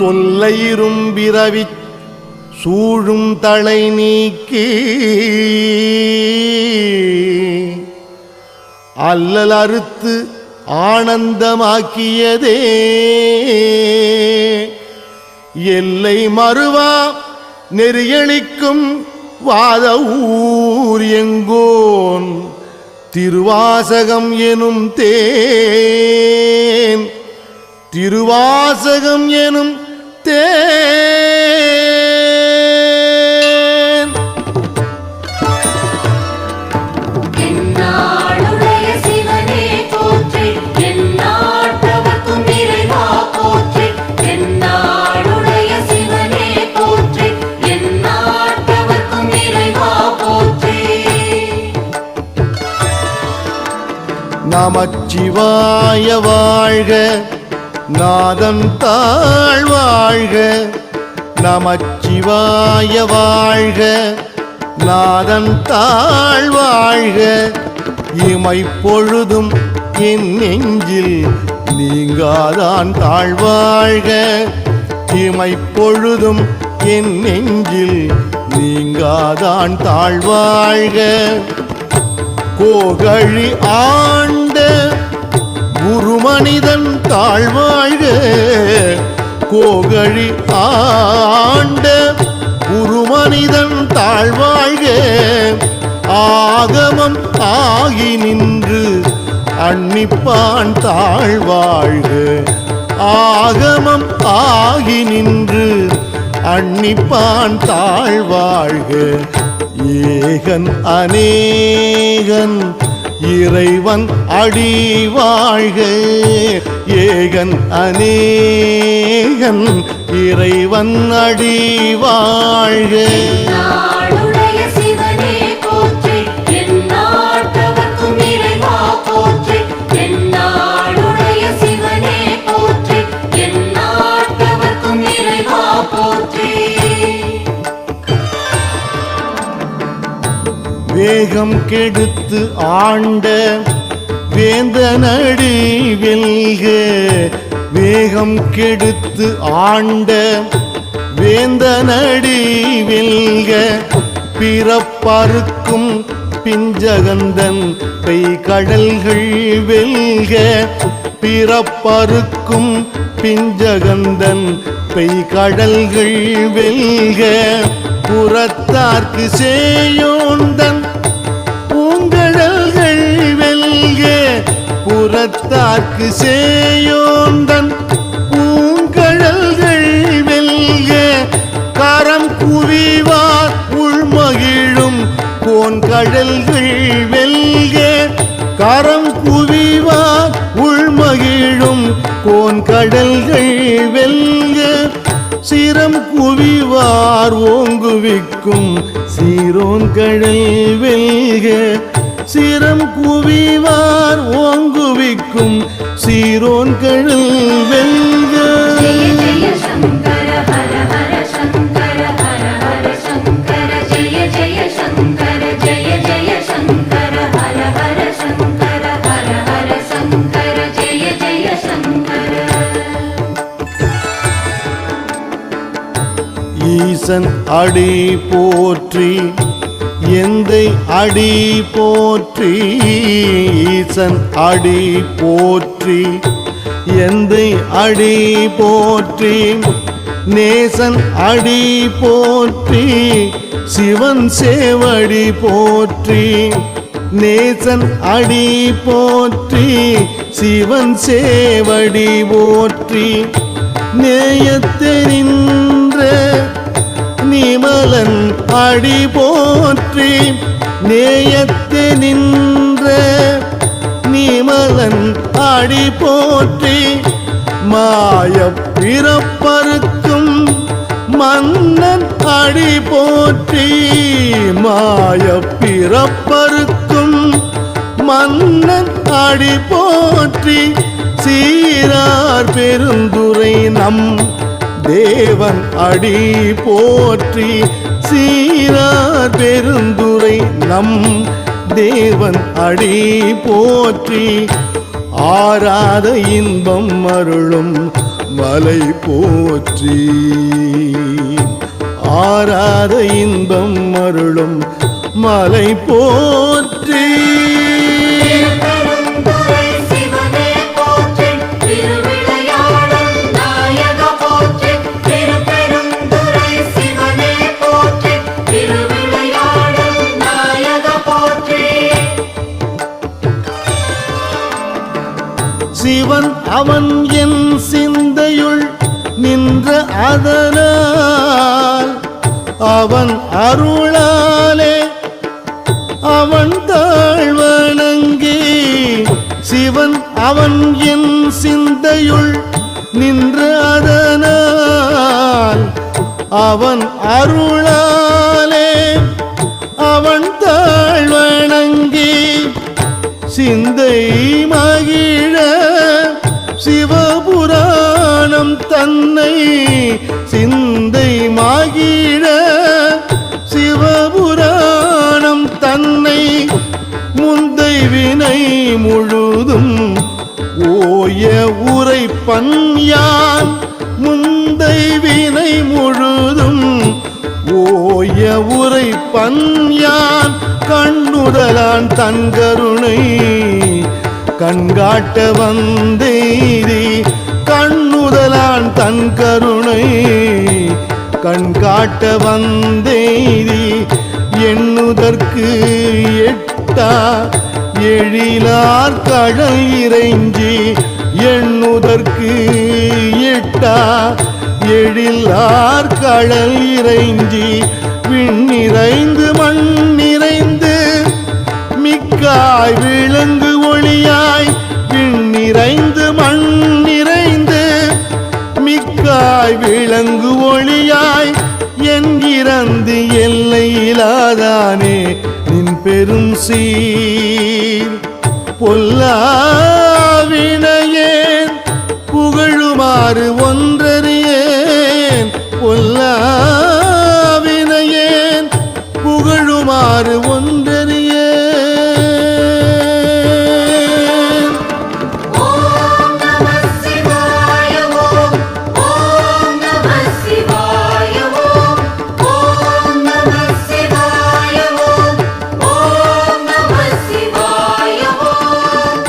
தொல்லையிரும் பிறவி சூழும் தலை நீக்கி அல்லல் அறுத்து ஆனந்தமாக்கியதே எல்லை மறுவா நெறியளிக்கும் வாத ஊர் எங்கோன் திருவாசகம் எனும் தேன் திருவாசகம் எனும் தேன் என்னாளுடைய சிவனே போற்றி எந்நாட்டவர்க்கும் இறைவா போற்றி என்னாளுடைய சிவனே போற்றி எந்நாட்டவர்க்கும் இறைவா போற்றி நமச்சிவாய வாழ்க நாதன் தாழ் வாழ்க நமச்சிவாய வாழ்க நாதன் தாழ் வாழ்க இமைப்பொழுதும் என் நெஞ்சில் நீங்காதான் தாழ்வாழ்க இமைப்பொழுதும் என் நெஞ்சில் நீங்காதான் தாழ்வாழ்க கோகழி ஆண்ட குருமனிதன் தாழ்வாழ்க கோகழி ஆண்ட குருமனிதன் தாழ்வாழ்க ஆகமம் ஆகி நின்று அன்னிப்பான் தாழ்வாழ்க ஆகமம் ஆகி நின்று அன்னிப்பான் தாழ்வாழ்க ஏகன் அநேகன் இறைவன் அடி வாழ்க ஏகன் அநேகன் இறைவன் அடி வாழ்க என்னாளுடைய சிவனே போற்றி எந்நாட்டவர்க்கும் இறைவா போற்றி என்னாளுடைய சிவனே போற்றி எந்நாட்டவர்க்கும் இறைவா போற்றி வேகம் கெடுத்து ஆண்ட வேந்தனடி வெல்க வேகம் கெடுத்து ஆண்ட வேந்தனடி வெல்க பிறப்பறுக்கும் பிஞ்சகந்தன் பெய்கடல்கள் வெல்க பிறப்பறுக்கும் பிஞ்சகந்தன் பெய்கடல்கள் வெல்க புறத்தார்க்கு சேயோந்தன் பூங்கடல்கள் வெல்க புறத்தார்க்கு சேயோந்தன் பூங்கடல்கள் வெல்க கரம் குவிவார் உள்மகிழும் கோன்கடல்கள் வெல்க கரம் குவிவார் உள்மகிழும் கோன்கடல்கள் வெல்க சிரம் குவிவார் ஓங்குவிக்கும் சீரோன் கடல் வெல்க சிரம் குவிவார் ஓங்குவிக்கும் சீரோன் கடல் வெல்க ஜெய ஜெய சங்கர ஹர ஹர சங்கர ஹர ஹர சங்கர ஜெய ஜெய சங்கர ஜெய ஜெய சங்கர ஹர ஹர சங்கர ஹர ஹர சங்கர ஜெய ஜெய சங்கர ஈசன் அடி போற்றி எந்தை அடி போற்றி ஈசன் அடி போற்றி எந்தை அடி போற்றி நேசன் அடி போற்றி சிவன் சேவடி போற்றி நேசன் அடி போற்றி சிவன் சேவடி போற்றி நேயத்தெரின்ற நிமலன் அடி போற்றி நேயத்து நின்ற நிமலன் அடி போற்றி மாய பிறப்பறுக்கும் மன்னன் அடி போற்றி மாய பிறப்பறுக்கும் மன்னன் அடி போற்றி சீரார் பெருந்துரை நம் தேவன் அடி போற்றி சீரார் பெருந்துரை நம் தேவன் அடி போற்றி ஆராத இன்பம் அருளும் மலை போற்றி ஆராத இன்பம் அருளும் மலை போற்றி திருப்பெருந்துறை சிவனே போற்றி திருவிளையாடல் நாயக போற்றி திருப்பெருந்துறை சிவனே போற்றி திருவிளையாடல் நாயக போற்றி சிவன் அவன் என் சிந்தையுள் நின்ற அதனால் அவன் அருளாலே அவன் தாழ்வணங்கி சிவன் அவன் என் சிந்தையுள் நின்ற அதனால் அவன் அருளாலே அவன் தாழ்வணங்கி சிந்தை மகிழ சிவபுராணம் தன்னை சிந்தை மகிழ சிவபுராணம் தன்னை முந்தை வினை முழுதும் ஓய உரைப்பன் யான் முந்தை வினை முழுதும் ஓய உரைப்பன் யான் கண்ணுதலான் தன் கருணை கண்காட்ட வந்தேரி கண்ணுதலான் தன் கருணை கண்காட்ட வந்தேரி எண்ணுதற்கு எட்டா எழிலார் கடல் இறைஞ்சி எண்ணுதற்கு எட்டா எழிலார் கடல் இறைஞ்சி விண்ணிறைந்து மண் நிறைந்து மிக்காய் விளங்கு ஒளியாய் விண்ணிறைந்து மண் நிறைந்து மிக்காய் விளங்கு ஒளியாய் என்கிறந்து எல்லையிலாதானே நின் பெரும் சீர் பொல்லாவினையேன் புகழுமாறு ஒன்றறியேன் பொல்லாவினையேன் புகழுமாறு ஒன்றறியேன் ஓம் நமः சிவாய ஓம் ஓம் நமः சிவாய ஓம் ஓம் நமः சிவாய ஓம் ஓம் நமः சிவாய ஓம்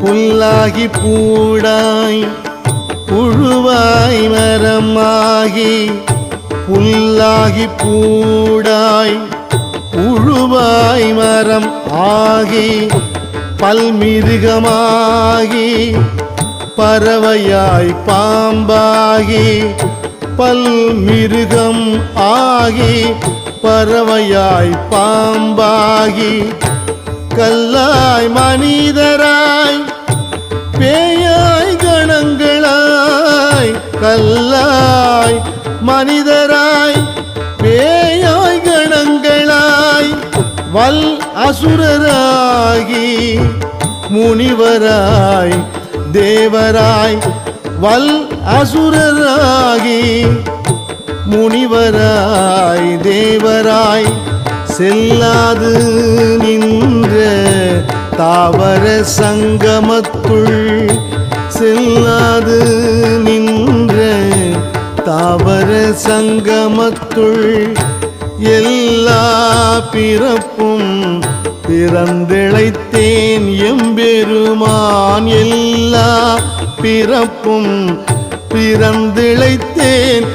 புல்லாகி பூடாய் புழுவாய் மரமாகி புல்லாகி பூடாய் புழுவாய் மரம் ஆகி பல்மிருகமாகி பறவையாய் பாம்பாகி பல்மிருகம் ஆகி பறவையாய் பாம்பாகி கல்லாய் மனிதராய் பேயாய் கணங்களாய் கல்லாய் மனிதராய் பேயாய் கணங்களாய் வல் அசுரராகி முனிவராய் தேவராய் வல் அசுரராகி முனிவராய் தேவராய் செல்லாது நின்ற தாவர சங்கமத்துள் செல்லாது நின்ற தாவர சங்கமத்துள் எல்லா பிறப்பும் பிறந்திழைத்தேன் எம்பெருமான் எல்லா பிறப்பும் பிறந்திழைத்தேன்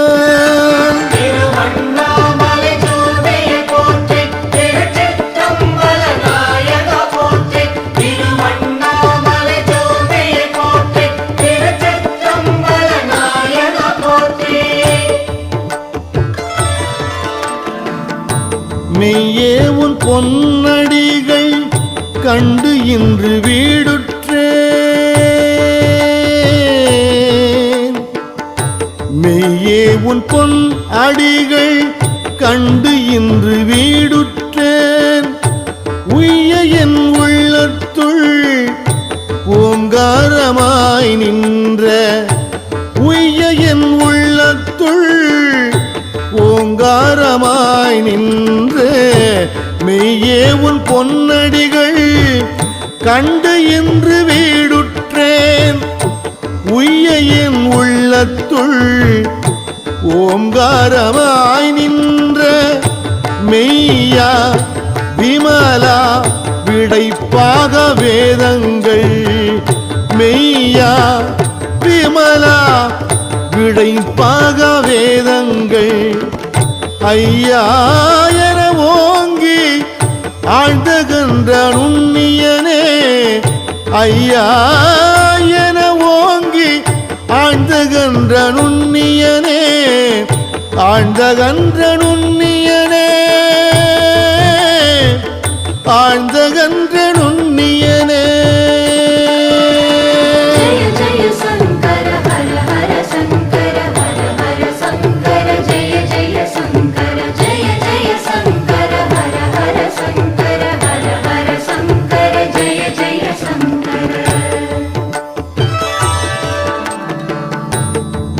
எம்பெருமான் திருவண்ணாமலை ஜோதியை போற்றி திருச்சிற்றம்பல நாயக போற்றி திருவண்ணாமலை ஜோதியை போற்றி திருச்சிற்றம்பல நாயக போற்றி மெய்யே உன் பொன்னடிகள் கண்டு இன்று வீடுற்றேன் மெய்யே உன் பொன் அடிகள் கண்டு இன்று வீடுற்றேன் உய்ய என் உள்ளத்துள் ஓங்காரமாய் நின்ற உய்ய என் உள்ளத்துள் ஓங்காரமாய் நின்ற மெய்ய மெய்யே உன் பொன்னடிகள் கண்டு இன்று வீடுற்றேன். உய்ய என் உள்ளத்துள் ஓங்காரமாய் நின்ற மெய்யா விமலா விடைப்பாக வேதங்கள். மெய்யா விமலா விடைப்பாக வேதங்கள். ஐயா என ஓங்கி ஆழ்ந்தகன்ற நுண்ணியனே. ஐயா என ஓங்கி ஆழ்ந்தகன்ற நுண்ணியனே. ஆழ்ந்தகன்ற நுண்ணியனே. ஆழ்ந்தகன்ற நுண்ணியனே. ஜய ஜய சங்கர ஹர ஹர சங்கர ஹர ஹர சங்கர ஜய ஜய சங்கர ஜய ஜய சங்கர ஹர ஹர சங்கர ஹர ஹர சங்கர ஜய ஜய சங்கர.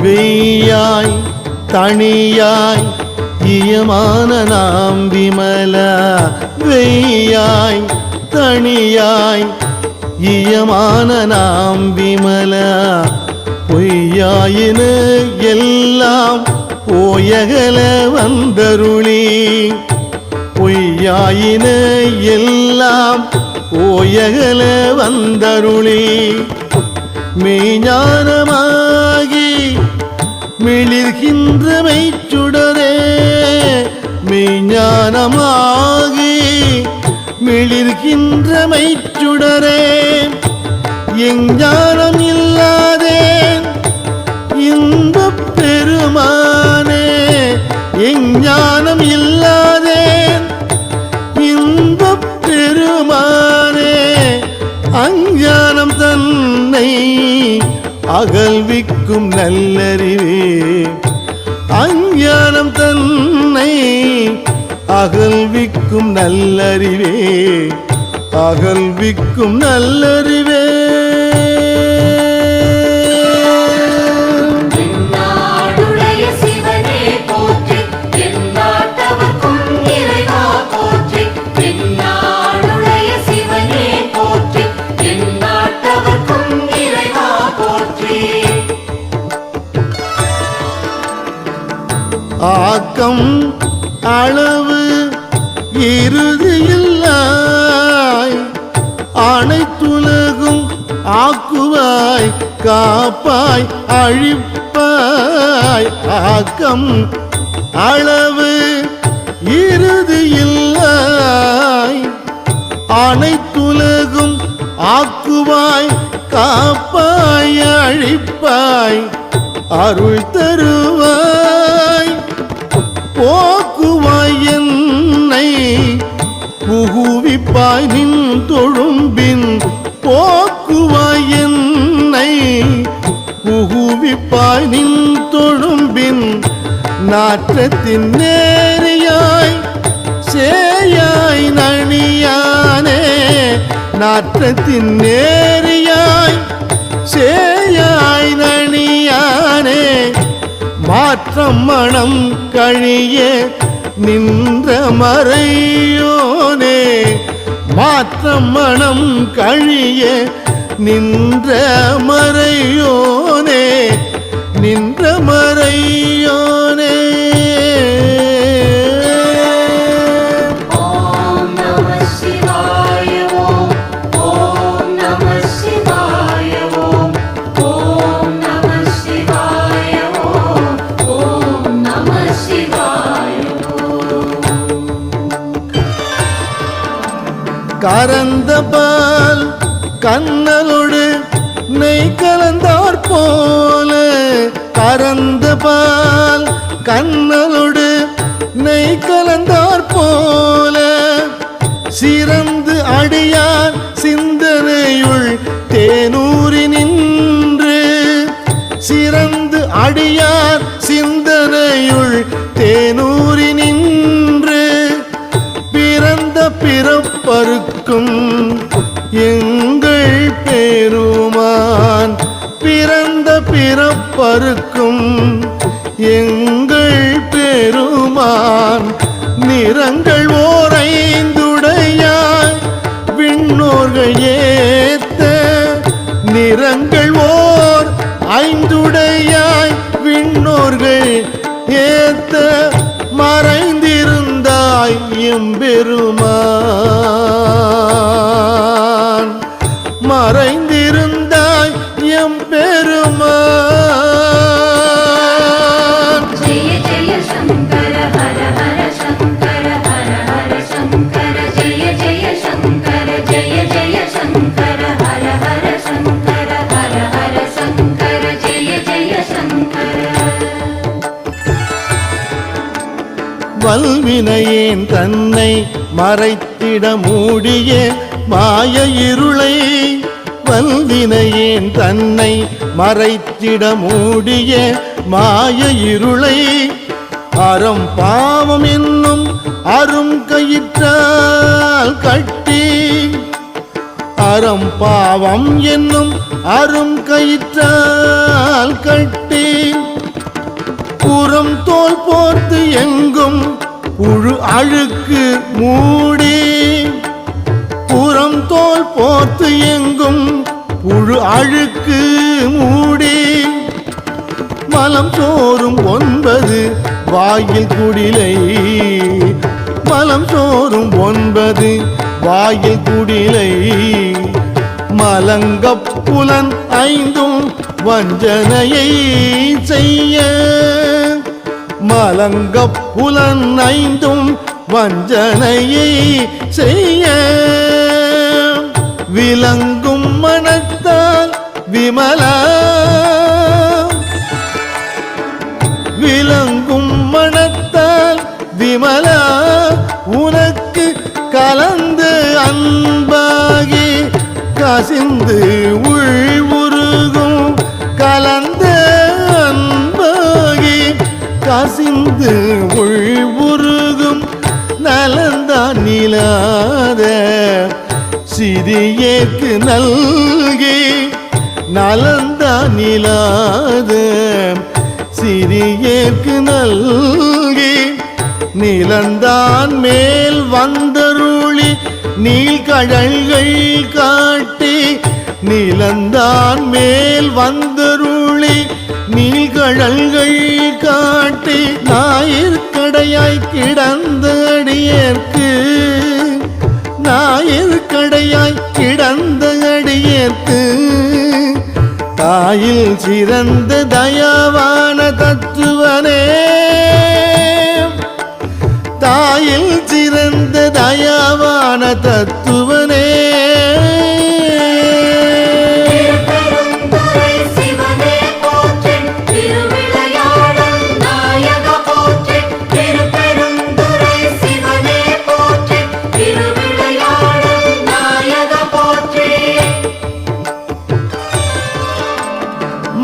வெய்யாய் தனியாய் இயமான நாம் விமலா. வெய்யாய் தனியாய் இயமான நாம் விமலா. பொய்யாயின எல்லாம் போயகல வந்தருளி. பொய்யாயின எல்லாம் போயகல வந்தருளி. மெய்ஞானமாகி மிளிர்கின்ற மெய்ச்சுடரே. மெய்ஞானமாகி மிளிர்கின்ற மெய்ச்சுடரே. எஞ்ஞானம் இல்லாதேன் இன்பப் பெருமானே. எஞ்ஞானம் இல்லாதேன் இன்பப் பெருமானே. அஞ்ஞானம் தன்னை அகல்விக்கும் நல்லறிவே. அஞ்ஞானம் தன்னை அகல்விக்கும் நல்லறிவே. அகல்விக்கும் நல்லறிவே. எந்நாடுடைய சிவனே போற்றி எந்நாட்டவர்க்கும் இறைவா போற்றி. எந்நாடுடைய சிவனே போற்றி எந்நாட்டவர்க்கும் இறைவா போற்றி. ஆக்கம் அளவு இறுதியில்லாய் அனைத்துலகும் ஆக்குவாய் காப்பாய் அழிப்பாய். ஆக்கம் அளவு இறுதியில்லாய் அனைத்துலகும் ஆக்குவாய் காப்பாய் அழிப்பாய். அருள் தருவாய் போக்குவாய் என்னை புகுவிப்பாய் நின் தொழும்பின். போக்குவாய் என்னை புகுவிப்பாய் நின் தொழும்பின். நாற்றத்தின் நேரியாய் சேயாய் நணியானே. நாற்றத்தின் நேரியாய் சேயாய் நணியானே. மாற்றம் மனம் கழிய நின்ற மறையோனே. மாற்றம் மனம் கழிய நின்ற மறையோனே. நின்ற மறையோனே. ஓம் நம சிவாய ஓம். ஓம் நம சிவாய ஓம். ஓம் நம சிவாய ஓம். ஓம் நம சிவாய ஓம். கரந்த பால் கண்ணலோடு நெய் கலந்தார் போல. கரந்த பால் கண்ணலோடு நெய் கலந்தார் போல. சிறந்து அடியார் சிந்தனையுள் தேனூரி நின்று. சிறந்து அடியார் சிந்தனையுள் தேனூரி நின்று. பிறந்த பிறப்பருக்கும் எங்கள் பெருமான். பிறந்த பிறப்பருக்கும் எங்கள் பெருமான். நிறங்கள் ஓரைந்துடைய நிறங்கள் ஓர் ஐந்துடையாய் விண்ணோர்கள் ஏத்த மறைந்திருந்தாய் எம்பெருமான், மறைந்திருந்தாய் எம்பெருமான். ஜெய ஜெய சங்கர ஹர ஹர சங்கர ஹர ஹர சங்கர ஜெய ஜெய சங்கர ஜெய ஜெய சங்கர ஹர ஹர சங்கர ஹர ஹர சங்கர ஜெய ஜெய சங்கர. வல்வினையேன் தன்னை மறைத்திட மூடிய மாய இருளை, வல்வினையேன் தன்னை மறைத்திட மூடிய மாய இருளை அறம் பாவம் என்னும் அரும் கயிற்றால் கட்டி, அறம் பாவம் என்னும் அரும் கயிற்றால் கட்டி புறம் தோல் போர்த்து எங்கும் புழு அழுக்கு மூடி, புறம் தோல் போர்த்து எங்கும் புழு அழுக்கு மூடி மலம் சோறும் 9 வாயில் குடிலை, மலம் சோறும் 9 வாயில் குடிலை மலங்கப் புலன் 5 வஞ்சனையை செய்ய, மலங்கப் புலன் 5 வஞ்சனையை செய்ய விளங்கும் மனத்தால் விமலா, விளங்கும் மனத்தால் விமலா உனக்கு கலந்து அன்பாகி கசிந்து உள்வுருகும், கலந்த அன்பாகி கசிந்து உள்வுருகும் நலந்தான் நிலாத சிறியேற்கு நல்கி, நலந்தான் நிலாத சிறியேற்கு நல்கி நிலந்தான் மேல் வந்தருளி நீழ்கடல்கள் காட்டி, நிலந்தான் மேல் வந்தருளி நீழ்கடல்கள் காட்டி ஞாயிற்கடையாய் கிடந்த அடியேற்கு, ஞாயிற்கடையாய் கிடந்த அடியேற்கு தாயில் சிறந்த தயாவான தத்துவனே, தாயில் சிறந்த தயாவான தத்துவனே.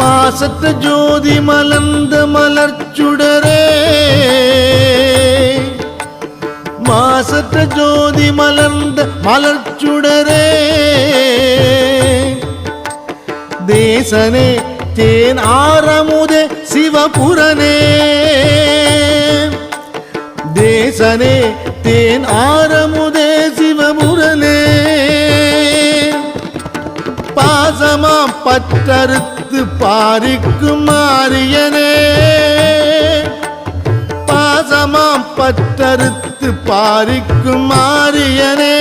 மாசற்ற ஜோதி மலர்ந்த மலர்ச்சுடரே, மாசற்ற ஜோதி மலர்ந்த மலர்ச்சுடரே தேசனே தேன் ஆரமுதே சிவபுரனே, தேசனே தேன் ஆரமுதே சிவபுரனே பாசமாம் பற்றறுத்து பாரிக்கும் மாரியனே, பாசமாம் பற்றறுத்து பாரிக்கும் மாரியனே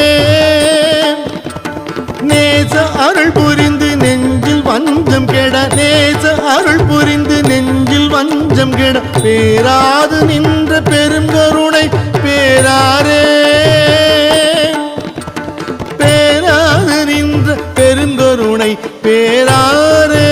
நேச அருள் புரிந்து நெஞ்சில் வஞ்சம் கெட, நேச அருள் புரிந்து நெஞ்சில் வஞ்சம் கெட பேராது நின்ற பெருங்கருணை பேராரே, பேராது நின்ற பெருங்கருணை பேராரே.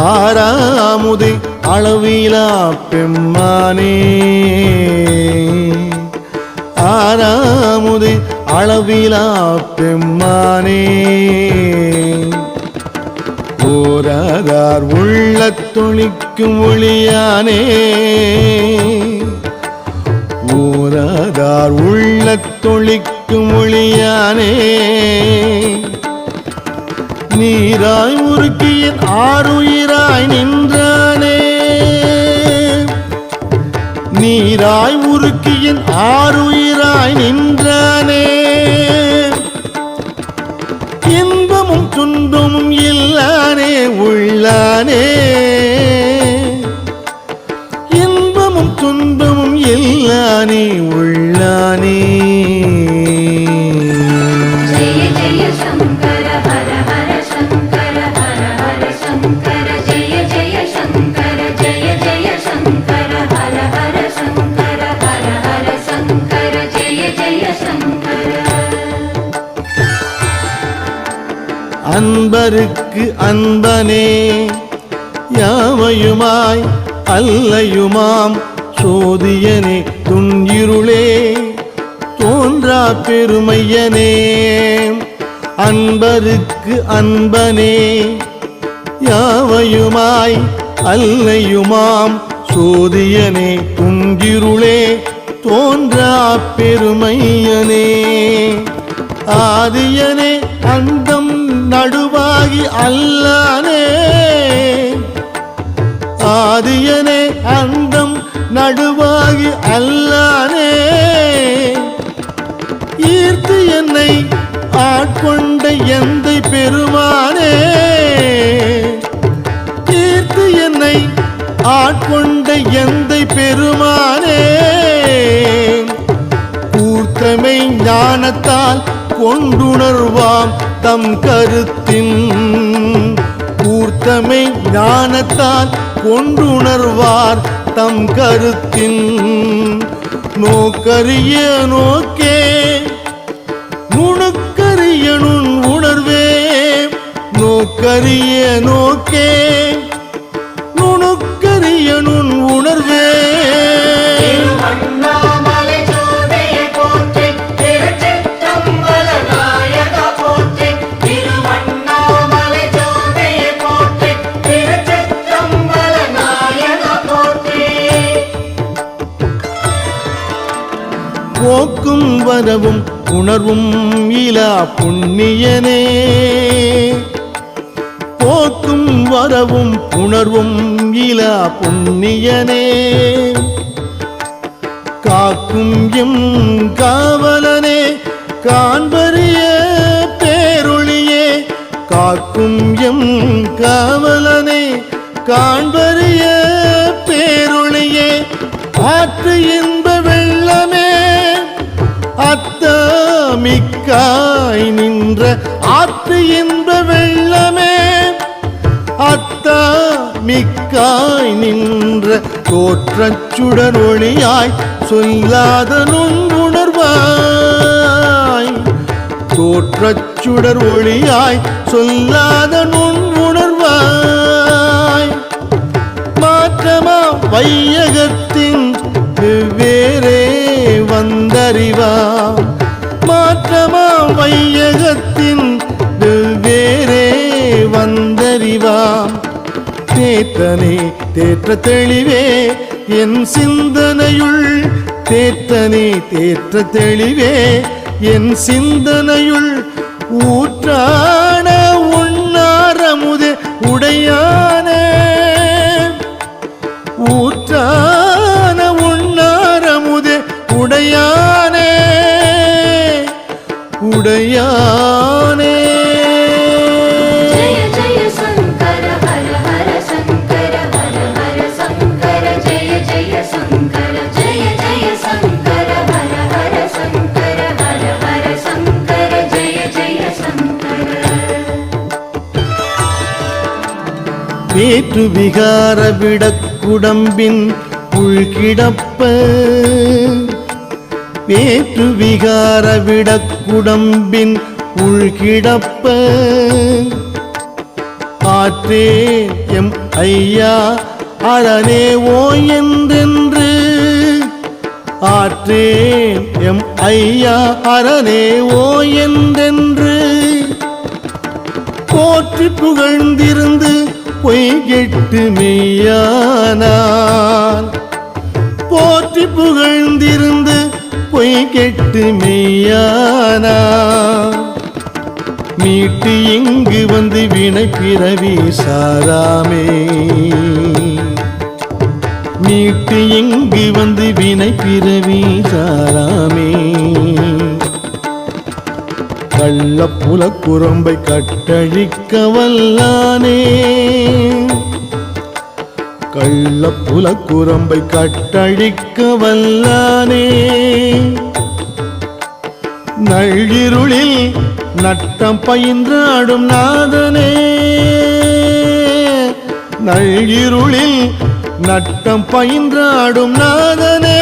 ஆறாமுதே அளவிலா பெம்மானே, ஆறாமுதே அளவிலா பெம்மானே ஓராதார் உள்ளத்தொழிக்கும் ஒளியானே, ஓராதார் உள்ளத்தொழிக்கும் ஒளிக்கும் ஒளியானே நீராய் உருக்கியின் ஆறுயிராய் நின்றானே நீராய் உருக்கியின் ஆறுயிராய் நின்றானே இன்பமும் துன்பமும் இல்லானே உள்ளானே இன்பமும் துன்பமும் இல்லானே உள்ளானே ஜெய ஜெய சங்கர ஹர ஹர சங்கர ஹர ஹர சங்கர ஜெய ஜெய சங்கர ஜெய ஜெய சங்கர ஹர ஹர சங்கர ஹர ஹர சங்கர ஜெய ஜெய சங்கர அன்பருக்கு அன்பனே யாவையுமாய் அல்லையுமாம் சோதியனே துன்னிருளே தோன்றா பெருமையனே அன்பருக்கு அன்பனே யாவையுமாய் அல்லையுமாம் சோதியனே துன்னிருளே தோன்றா பெருமையனே ஆதியனே அந்தம் நடுவாகி அல்லானே ஆதியனே அந்தம் நடுவாகி அல்லானே ஈர்த்து என்னை ஆட்கொண்ட எந்தை பெருமானே ஈர்த்து என்னை ஆட்கொண்ட எந்தை பெருமானே கூர்த்தமை ஞானத்தால் கொண்டுணர்வாம் தம் கருத்தின் கூர்த்தமை ஞானத்தால் கொண்டுணர்வார் தம் கருத்தின் நோக்கரிய நோக்கே நுணுக்கரிய நுண் உணர்வே நோக்கரிய நோக்கே நுணுக்கரிய நுண் உணர்வே போக்கும் வரவும் உணர்வும் இலா புண்ணியனே போக்கும் வரவும் உணர்வும் இலா புண்ணியனே காக்கும் எம் காவலனே காண்பரிய பேரொளியே காக்கும் எம் காவலனே காண்பரிய பேரொளியே ஆற்று இன்ப வெள்ளமே அத்தமிக்காய் நின்ற ஆற்று இன்ப வெள்ளமே அத்தமிக்காய் நின்ற தோற்றச் சுடர் ஒளியாய் சொல்லாத நுண்ணுணர்வாய் தோற்றச் சுடர் ஒளியாய் சொல்லாத நுண்ணுணர்வாய் மாற்றமா வையகத்தின் வெவ்வேறே வந்தறிவாம் மாற்றமா வையகத்தின் வெவ்வேறே வந்தறிவாம் தேற்றனே தேற்ற தெளிவே என் சிந்தனையுள் தேற்றனே தேற்ற தெளிவே என் சிந்தனையுள் ஊற்றான உண்ணாரமுதே உடையானே ஊற்றான உண்ணாரமுதே உடையானே உடையானே ஜெய ஜெய சங்கர ஹர ஹர சங்கர ஹர ஹர சங்கர ஜெய ஜெய சங்கர ஜெய ஜெய சங்கர ஹர ஹர சங்கர ஹர ஹர சங்கர ஜெய ஜெய சங்கர வேற்று விகார விடக்குடம்பின் உள்கிடப்ப வேற்று விகார விடக்குடம்பின் உள்கிடப்ப ஆற்றே எம் ஐயா அரணே ஓ என்றென்று ஆற்றே எம் ஐயா அரணே ஓ என்றென்று போற்றி புகழ்ந்திருந்து பொய்கெட்டு மெய்யானான் போற்றி புகழ்ந்திருந்து பொய் கெட்டு மெய்யானா மீட்டு இங்கு வந்து வினை பிறவி சாராமே மீட்டு இங்கு வந்து வினை பிறவி சாராமே கள்ளப்புல குரம்பை கட்டழிக்க வல்லானே கள்ளப்புல குரம்பை கட்டழிக்க வல்லானே நள்ளிருளில் நட்டம் பயின்றாடும் நாதனே நள்ளிருளில் நட்டம் பயின்றாடும் நாதனே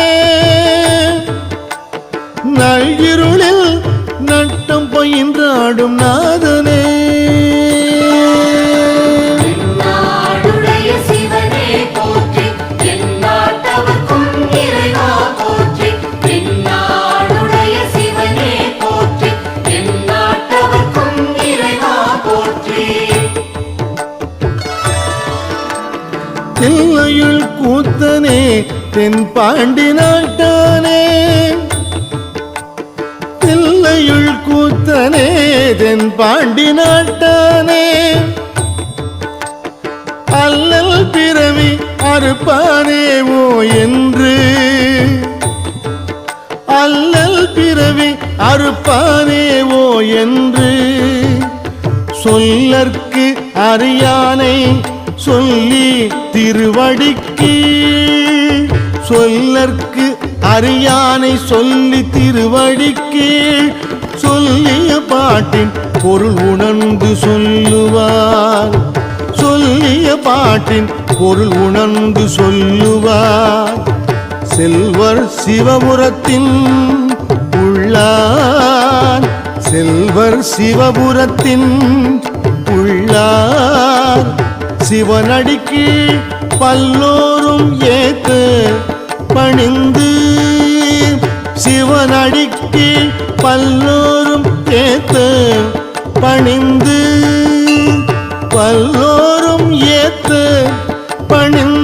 நள்ளிருளில் நட்டம் பயின்றாடும் நாதனே நாடுடைய சிவனே போற்றி எந்நாட்டவர்க்கும் இறைவா போற்றி நாடுடைய சிவனே போற்றி எந்நாட்டவர்க்கும் இறைவா போற்றி தில்லையுள் கூத்தனே தென்பாண்டி நாட்டானே தில்லையுள் கூத்தனே தென்பாண்டி நாட்டானே அல்லல் பிறவி அறுப்பானேவோ என்று அல்லல் பிறவி அறுப்பானேவோ என்று சொல்லற்கு அறியானை சொல்லி திருவடிக்கு சொல்லற்கு அறியானை சொல்லி திருவடிக்கு சொல்லிய பாட்டின் பொருள் உணர்ந்து சொல்லுவார் சொல்லிய பாட்டின் பொருள் உணர்ந்து சொல்லுவார் செல்வர் சிவபுரத்தின் உள்ளார் செல்வர் சிவபுரத்தின் உள்ளார் சிவனடிக்கு பல்லோரும் ஏத்த பணிந்து சிவனடிக்கு பல்லோரும் ஏத்த பணிந்து பல்லோரும் ஏத்த பணிந்து